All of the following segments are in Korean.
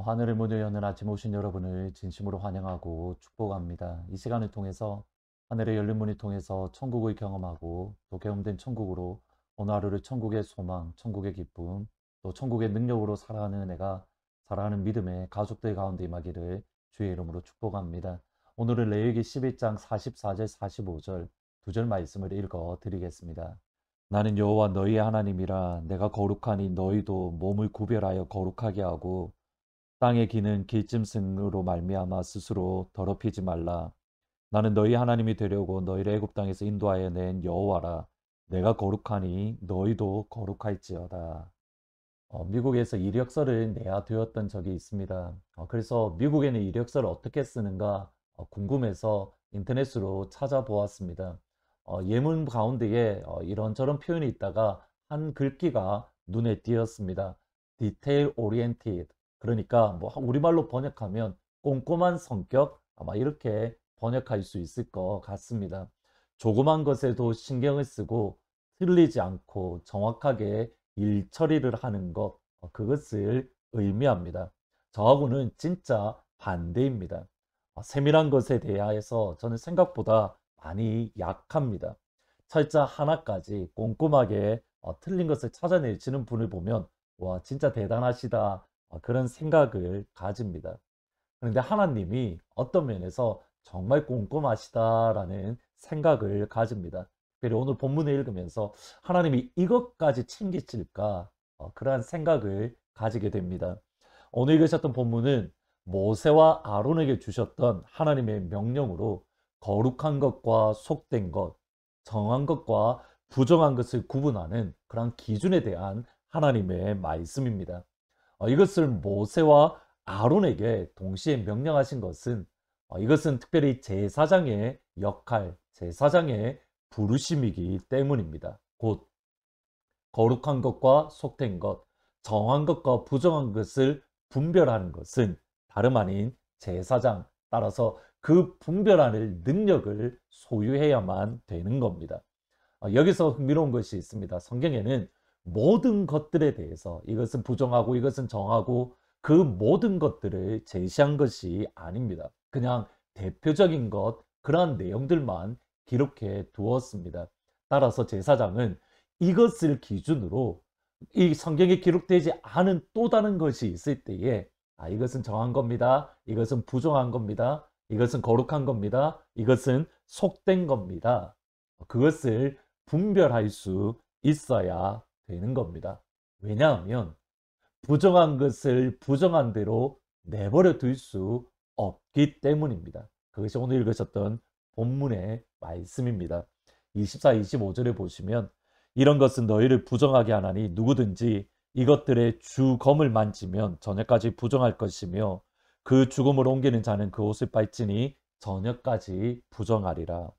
하늘의 문을 여는 아침 오신 여러분을 진심으로 환영하고 축복합니다. 이 시간을 통해서 하늘의 열린 문을 통해서 천국을 경험하고 또 경험된 천국으로 오늘 하루를 천국의 소망, 천국의 기쁨, 또 천국의 능력으로 살아가는 은혜가 살아가는 믿음의 가족들 가운데 임하기를 주의 이름으로 축복합니다. 오늘은 레위기 11장 44절 45절 두 절 말씀을 읽어 드리겠습니다. 나는 여호와 너희의 하나님이라. 내가 거룩하니 너희도 몸을 구별하여 거룩하게 하고 땅에 기는 길짐승으로 말미암아 스스로 더럽히지 말라. 나는 너희 하나님이 되려고 너희를 애굽 땅에서 인도하여 낸 여호와라. 내가 거룩하니 너희도 거룩할지어다. 미국에서 이력서를 내야 되었던 적이 있습니다. 그래서 미국에는 이력서를 어떻게 쓰는가 궁금해서 인터넷으로 찾아보았습니다. 예문 가운데에 이런저런 표현이 있다가 한 글귀가 눈에 띄었습니다. Detail oriented. 그러니까 뭐 우리말로 번역하면 꼼꼼한 성격, 아마 이렇게 번역할 수 있을 것 같습니다. 조그만 것에도 신경을 쓰고 틀리지 않고 정확하게 일 처리를 하는 것, 그것을 의미합니다. 저하고는 진짜 반대입니다. 세밀한 것에 대하여서 저는 생각보다 많이 약합니다. 철자 하나까지 꼼꼼하게 틀린 것을 찾아내시는 분을 보면 와, 진짜 대단하시다, 그런 생각을 가집니다. 그런데 하나님이 어떤 면에서 정말 꼼꼼하시다라는 생각을 가집니다. 특별히 오늘 본문을 읽으면서 하나님이 이것까지 챙기실까, 그러한 생각을 가지게 됩니다. 오늘 읽으셨던 본문은 모세와 아론에게 주셨던 하나님의 명령으로 거룩한 것과 속된 것, 정한 것과 부정한 것을 구분하는 그런 기준에 대한 하나님의 말씀입니다. 이것을 모세와 아론에게 동시에 명령하신 것은 이것은 특별히 제사장의 역할, 제사장의 부르심이기 때문입니다. 곧 거룩한 것과 속된 것, 정한 것과 부정한 것을 분별하는 것은 다름 아닌 제사장, 따라서 그 분별하는 능력을 소유해야만 되는 겁니다. 여기서 흥미로운 것이 있습니다. 성경에는 모든 것들에 대해서 이것은 부정하고 이것은 정하고 그 모든 것들을 제시한 것이 아닙니다. 그냥 대표적인 것, 그러한 내용들만 기록해 두었습니다. 따라서 제사장은 이것을 기준으로 이 성경에 기록되지 않은 또 다른 것이 있을 때에 이것은 정한 겁니다. 이것은 부정한 겁니다. 이것은 거룩한 겁니다. 이것은 속된 겁니다. 그것을 분별할 수 있어야 되는 겁니다. 왜냐하면 부정한 것을 부정한 대로 내버려 둘 수 없기 때문입니다. 그것이 오늘 읽으셨던 본문의 말씀입니다. 24, 25절에 보시면 이런 것은 너희를 부정하게 하나니 누구든지 이것들의 주검을 만지면 저녁까지 부정할 것이며 그 죽음을 옮기는 자는 그 옷을 빨지니 저녁까지 부정하리라.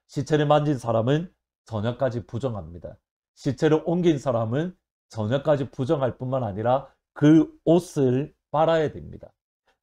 시체를 만진 사람은 저녁까지 부정합니다. 시체를 옮긴 사람은 저녁까지 부정할 뿐만 아니라 그 옷을 빨아야 됩니다.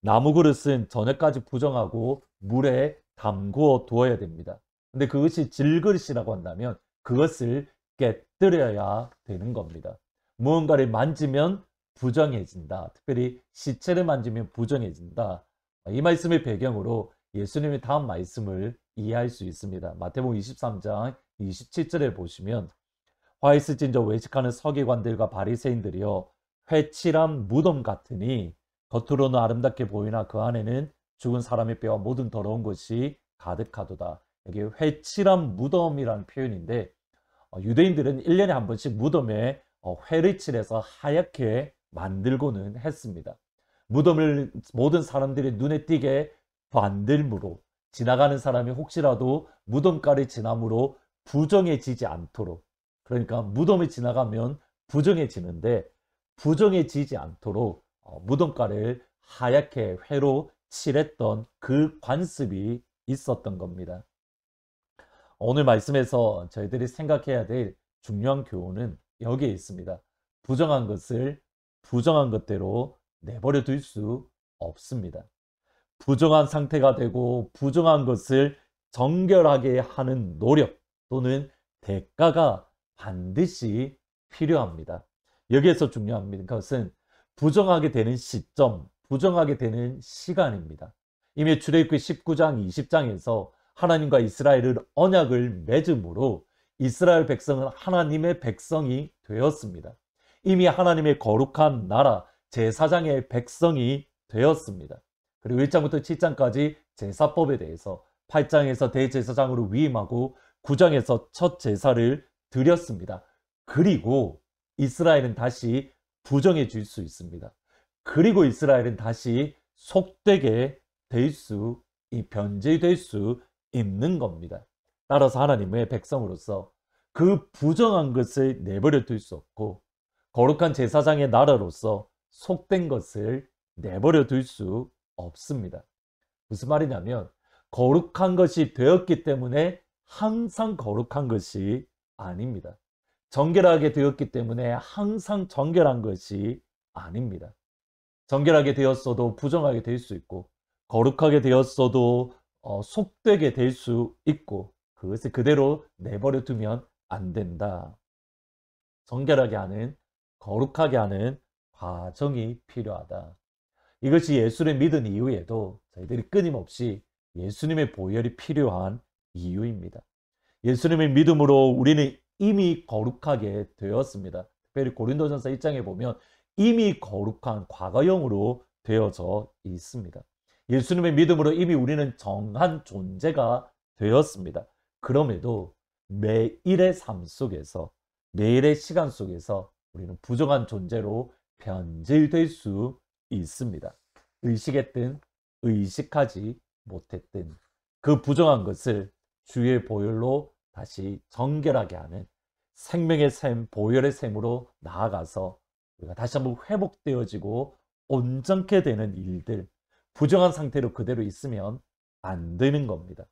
나무 그릇은 저녁까지 부정하고 물에 담그어 두어야 됩니다. 근데 그것이 질그릇이라고 한다면 그것을 깨뜨려야 되는 겁니다. 무언가를 만지면 부정해진다. 특별히 시체를 만지면 부정해진다. 이 말씀의 배경으로 예수님의 다음 말씀을 이해할 수 있습니다. 마태복음 23장 27절에 보시면 화 있을진저 외식하는 서기관들과 바리새인들이여 회칠한 무덤 같으니 겉으로는 아름답게 보이나 그 안에는 죽은 사람의 뼈와 모든 더러운 것이 가득하도다. 여기 회칠한 무덤이라는 표현인데 유대인들은 1년에 한 번씩 무덤에 회를 칠해서 하얗게 만들고는 했습니다. 무덤을 모든 사람들이 눈에 띄게 만들므로 지나가는 사람이 혹시라도 무덤가를 지나므로 부정해지지 않도록, 그러니까 무덤을 지나가면 부정해지는데 부정해지지 않도록 무덤가를 하얗게 회로 칠했던 그 관습이 있었던 겁니다. 오늘 말씀에서 저희들이 생각해야 될 중요한 교훈은 여기에 있습니다. 부정한 것을 부정한 것대로 내버려 둘 수 없습니다. 부정한 상태가 되고 부정한 것을 정결하게 하는 노력 또는 대가가 반드시 필요합니다. 여기에서 중요한 것은 부정하게 되는 시점, 부정하게 되는 시간입니다. 이미 출애굽기 19장, 20장에서 하나님과 이스라엘은 언약을 맺음으로 이스라엘 백성은 하나님의 백성이 되었습니다. 이미 하나님의 거룩한 나라, 제사장의 백성이 되었습니다. 그리고 1장부터 7장까지 제사법에 대해서 8장에서 대제사장으로 위임하고 9장에서 첫 제사를 드렸습니다. 그리고 이스라엘은 다시 부정해질 수 있습니다. 그리고 이스라엘은 다시 속되게 변질될 수 있는 겁니다. 따라서 하나님의 백성으로서 그 부정한 것을 내버려 둘 수 없고 거룩한 제사장의 나라로서 속된 것을 내버려 둘 수 없습니다. 무슨 말이냐면 거룩한 것이 되었기 때문에 항상 거룩한 것이 아닙니다. 정결하게 되었기 때문에 항상 정결한 것이 아닙니다. 정결하게 되었어도 부정하게 될 수 있고 거룩하게 되었어도 속되게 될 수 있고 그것을 그대로 내버려 두면 안 된다. 정결하게 하는, 거룩하게 하는 과정이 필요하다. 이것이 예수를 믿은 이후에도 저희들이 끊임없이 예수님의 보혈이 필요한 이유입니다. 예수님의 믿음으로 우리는 이미 거룩하게 되었습니다. 특별히 고린도전서 1장에 보면 이미 거룩한 과거형으로 되어져 있습니다. 예수님의 믿음으로 이미 우리는 정한 존재가 되었습니다. 그럼에도 매일의 삶 속에서, 매일의 시간 속에서 우리는 부정한 존재로 변질될 수 있습니다. 의식했든 의식하지 못했든 그 부정한 것을 주의 보혈로 다시 정결하게 하는 생명의 샘, 보혈의 샘으로 나아가서 우리가 다시 한번 회복되어지고 온전케 되는 일들, 부정한 상태로 그대로 있으면 안 되는 겁니다.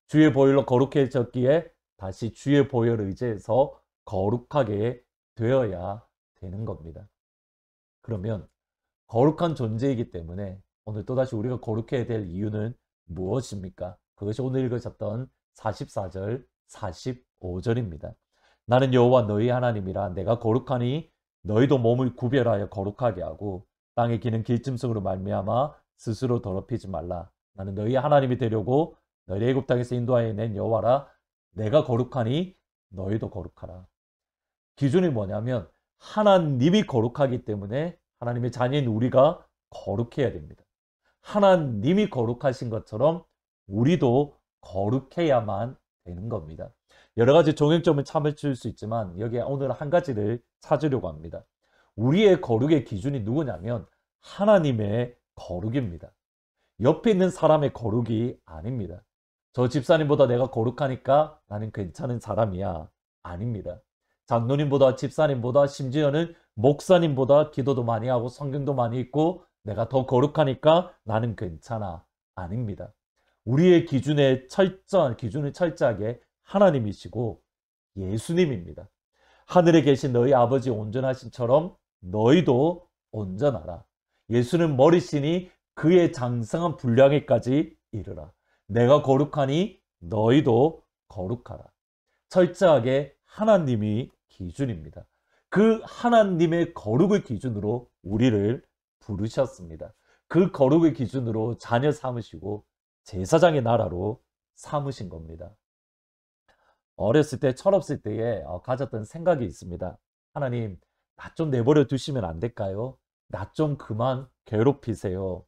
주의 보혈로 거룩해졌기에 다시 주의 보혈을 의지해서 거룩하게 되어야 되는 겁니다. 그러면 거룩한 존재이기 때문에 오늘 또다시 우리가 거룩해야 될 이유는 무엇입니까? 그것이 오늘 읽으셨던 44절, 45절입니다. 나는 여호와 너희 하나님이라. 내가 거룩하니 너희도 몸을 구별하여 거룩하게 하고 땅에 기는 길짐승으로 말미암아 스스로 더럽히지 말라. 나는 너희 하나님이 되려고 너희 애굽 땅에서 인도하여 낸 여호와라. 내가 거룩하니 너희도 거룩하라. 기준이 뭐냐면 하나님이 거룩하기 때문에 하나님의 자녀인 우리가 거룩해야 됩니다. 하나님이 거룩하신 것처럼 우리도 거룩해야만 되는 겁니다. 여러 가지 종횡점을 참을 수 있지만 여기에 오늘 한 가지를 찾으려고 합니다. 우리의 거룩의 기준이 누구냐면 하나님의 거룩입니다. 옆에 있는 사람의 거룩이 아닙니다. 저 집사님보다 내가 거룩하니까 나는 괜찮은 사람이야. 아닙니다. 장로님보다, 집사님보다, 심지어는 목사님보다 기도도 많이 하고 성경도 많이 읽고 내가 더 거룩하니까 나는 괜찮아. 아닙니다. 우리의 기준을 철저하게 하나님이시고 예수님입니다. 하늘에 계신 너희 아버지 온전하심처럼 너희도 온전하라. 예수는 머리시니 그의 장성한 분량에까지 이르라. 내가 거룩하니 너희도 거룩하라. 철저하게 하나님이 기준입니다. 그 하나님의 거룩을 기준으로 우리를 부르셨습니다. 그 거룩의 기준으로 자녀 삼으시고 제사장의 나라로 삼으신 겁니다. 어렸을 때, 철없을 때에 가졌던 생각이 있습니다. 하나님, 나 좀 내버려 두시면 안 될까요? 나 좀 그만 괴롭히세요.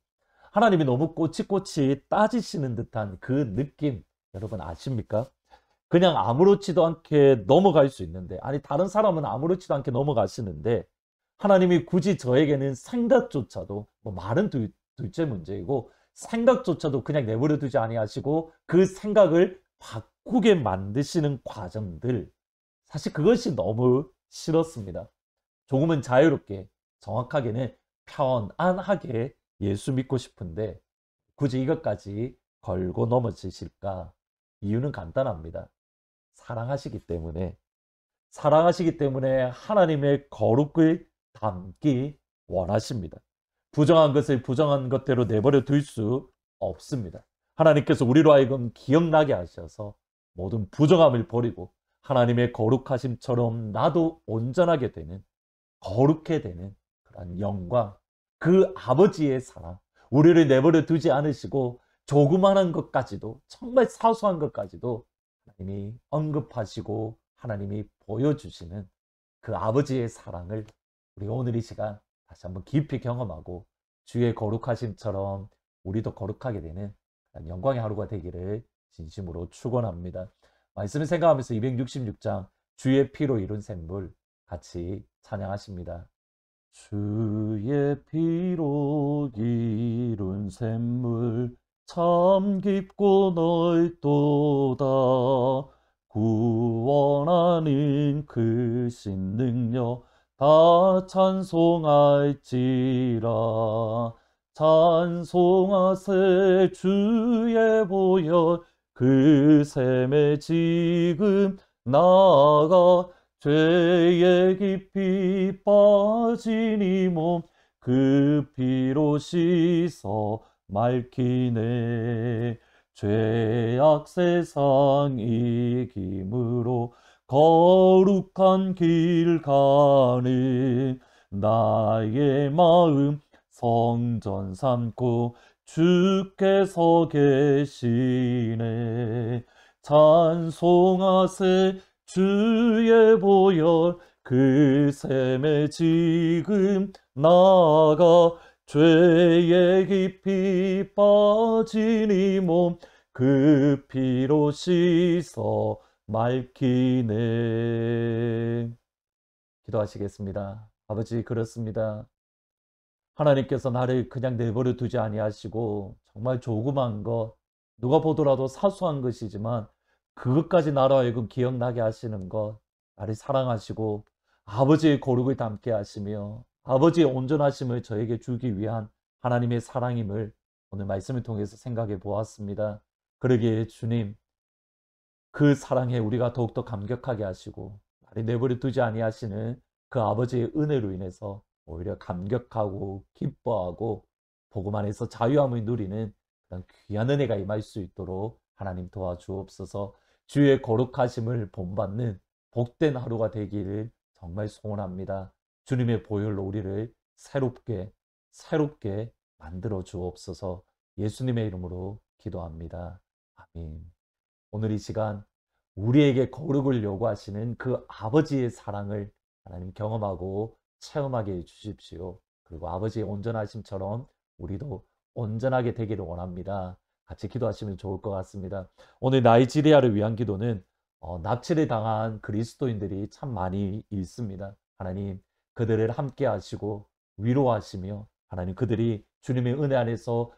하나님이 너무 꼬치꼬치 따지시는 듯한 그 느낌 여러분 아십니까? 그냥 아무렇지도 않게 넘어갈 수 있는데, 아니 다른 사람은 아무렇지도 않게 넘어가시는데 하나님이 굳이 저에게는 생각조차도, 뭐 말은 둘째 문제이고 생각조차도 그냥 내버려 두지 아니하시고 그 생각을 바꾸게 만드시는 과정들, 사실 그것이 너무 싫었습니다. 조금은 자유롭게, 정확하게는 편안하게 예수 믿고 싶은데 굳이 이것까지 걸고 넘어지실까? 이유는 간단합니다. 사랑하시기 때문에 하나님의 거룩을 담기 원하십니다. 부정한 것을 부정한 것대로 내버려 둘 수 없습니다. 하나님께서 우리로 하여금 기억나게 하셔서 모든 부정함을 버리고 하나님의 거룩하심처럼 나도 온전하게 되는, 거룩해 되는 그런 영광, 그 아버지의 사랑, 우리를 내버려 두지 않으시고 조그마한 것까지도, 정말 사소한 것까지도 하나님이 언급하시고 하나님이 보여주시는 그 아버지의 사랑을 우리 오늘 이 시간 다시 한번 깊이 경험하고 주의 거룩하심처럼 우리도 거룩하게 되는 영광의 하루가 되기를 진심으로 축원합니다. 말씀을 생각하면서 266장 주의 피로 이룬 샘물 같이 찬양하십니다. 주의 피로 이룬 샘물 참 깊고 넓도다. 구원하는 크신 능력 다 찬송할지라. 찬송하세 주의 보혈 그 샘에 지금 나아가 죄에 깊이 빠진 이 몸 그 피로 씻어 맑히네. 죄악 세상 이김으로 거룩한 길 가는 나의 마음 성전 삼고 주께서 계시네. 찬송하세 주의 보혈 그 샘에 지금 나아가 죄에 깊이 빠진 이 몸 그 피로 씻어 맑히네. 기도하시겠습니다. 아버지, 그렇습니다. 하나님께서 나를 그냥 내버려 두지 아니하시고 정말 조그만 것, 누가 보더라도 사소한 것이지만 그것까지 나로 하여금 기억나게 하시는 것, 나를 사랑하시고 아버지의 거룩을 담게 하시며 아버지의 온전하심을 저에게 주기 위한 하나님의 사랑임을 오늘 말씀을 통해서 생각해 보았습니다. 그러기에 주님, 그 사랑에 우리가 더욱더 감격하게 하시고 나를 내버려 두지 아니하시는 그 아버지의 은혜로 인해서 오히려 감격하고 기뻐하고 복음 안에서 자유함을 누리는 그런 귀한 은혜가 임할 수 있도록 하나님 도와주옵소서. 주의 거룩하심을 본받는 복된 하루가 되기를 정말 소원합니다. 주님의 보혈로 우리를 새롭게 만들어 주옵소서. 예수님의 이름으로 기도합니다. 아멘. 오늘 이 시간 우리에게 거룩을 요구하시는 그 아버지의 사랑을 하나님 경험하고 체험하게 해주십시오. 그리고 아버지의 온전하심처럼 우리도 온전하게 되기를 원합니다. 같이 기도하시면 좋을 것 같습니다. 오늘 나이지리아를 위한 기도는 납치를 당한 그리스도인들이 참 많이 있습니다. 하나님, 그들을 함께 하시고 위로하시며 하나님, 그들이 주님의 은혜 안에서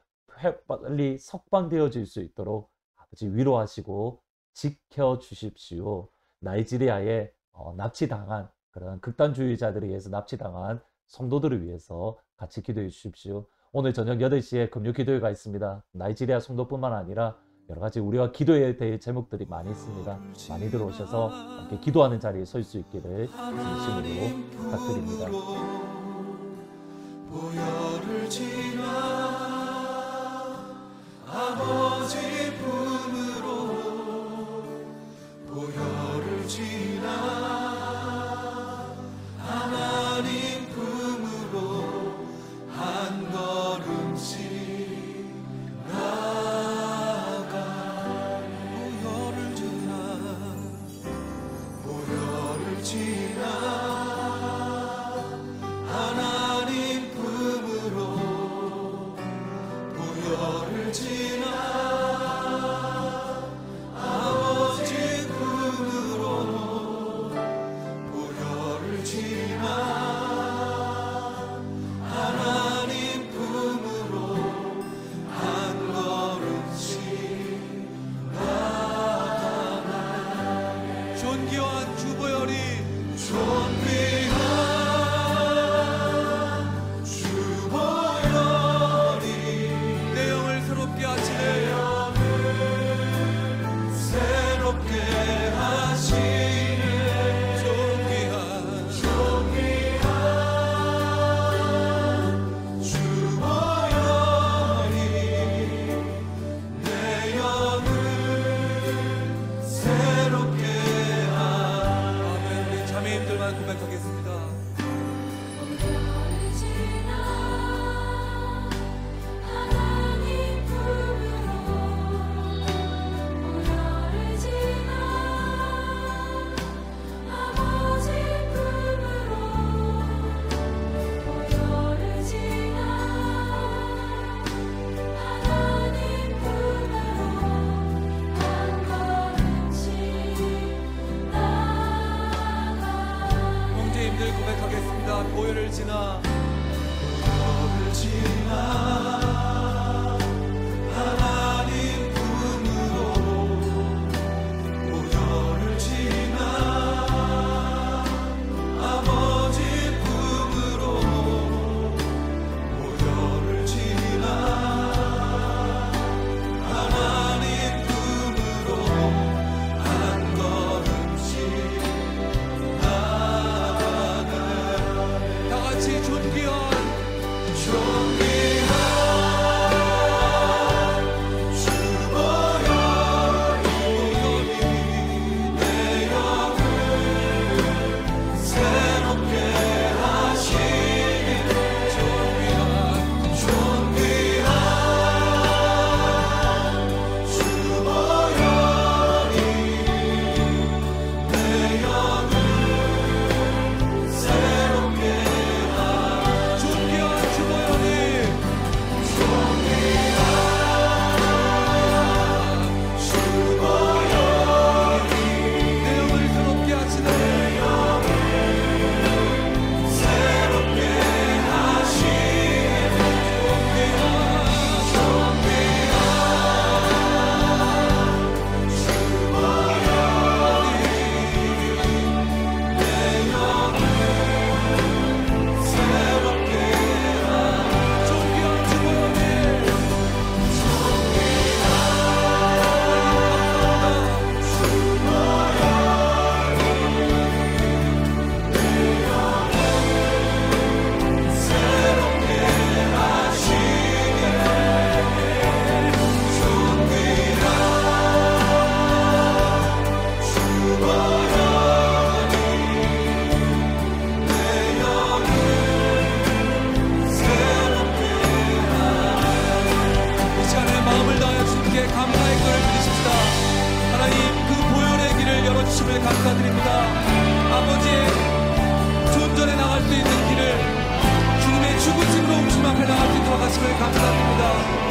빨리 석방되어질 수 있도록 아버지 위로하시고 지켜주십시오. 나이지리아에 납치당한 그런 극단주의자들에 의해서 납치당한 성도들을 위해서 같이 기도해 주십시오. 오늘 저녁 8시에 금요 기도회가 있습니다. 나이지리아 성도뿐만 아니라 여러 가지 우리가 기도해야 될 제목들이 많이 있습니다. 많이 들어오셔서 이렇게 기도하는 자리에 설 수 있기를 진심으로 부탁드립니다. 보혈을 지나 아버지 품으로 보혈을 지나 하나님 품으로 한 걸음씩 나아가 보혈을 지나 하나님 품으로 보혈을 지나 아버지 품으로 보혈을 지나 하나님 품으로 한 걸음씩 나아가네. 존귀한 주보혈이 존귀한 주보혈이 내 영을 새롭게 하시네. 새롭게 하시네. 존귀한 주보혈이 내 영을 새롭게 하네. 아멘. 우리 자매님들만 고백 지나 하나님 품으로 오열을 지나 아버지 품으로 오열을 지나 하나님 품으로 한 걸음씩 나아가네. 다 같이 존귀한 주심을 감사드립니다. 아버지의 존전에 나갈 수 있는 길을 주님의 죽으심으로 오심 앞에 나갈 수 있도록 하심을 감사드립니다.